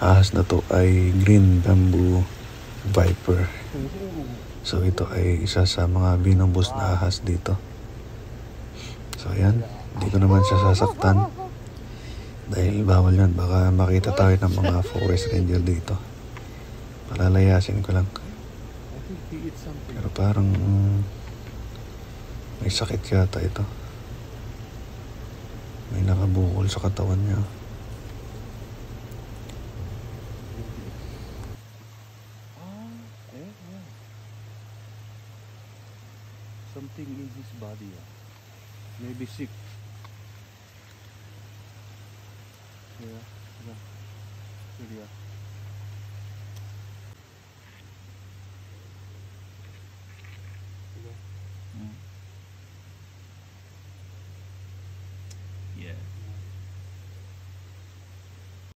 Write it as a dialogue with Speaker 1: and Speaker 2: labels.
Speaker 1: ahas na to ay green bamboo viper. So ito ay isa sa mga binumbos na ahas dito. So ayan, hindi ko naman siya sasaktan dahil bawal yan, baka makita tayo ng mga forest ranger dito. Palalayasin ko lang. Pero parang may sakit yata ito. May nakabukol sa katawan niya.
Speaker 2: Something in his body. Maybe sick. Yeah.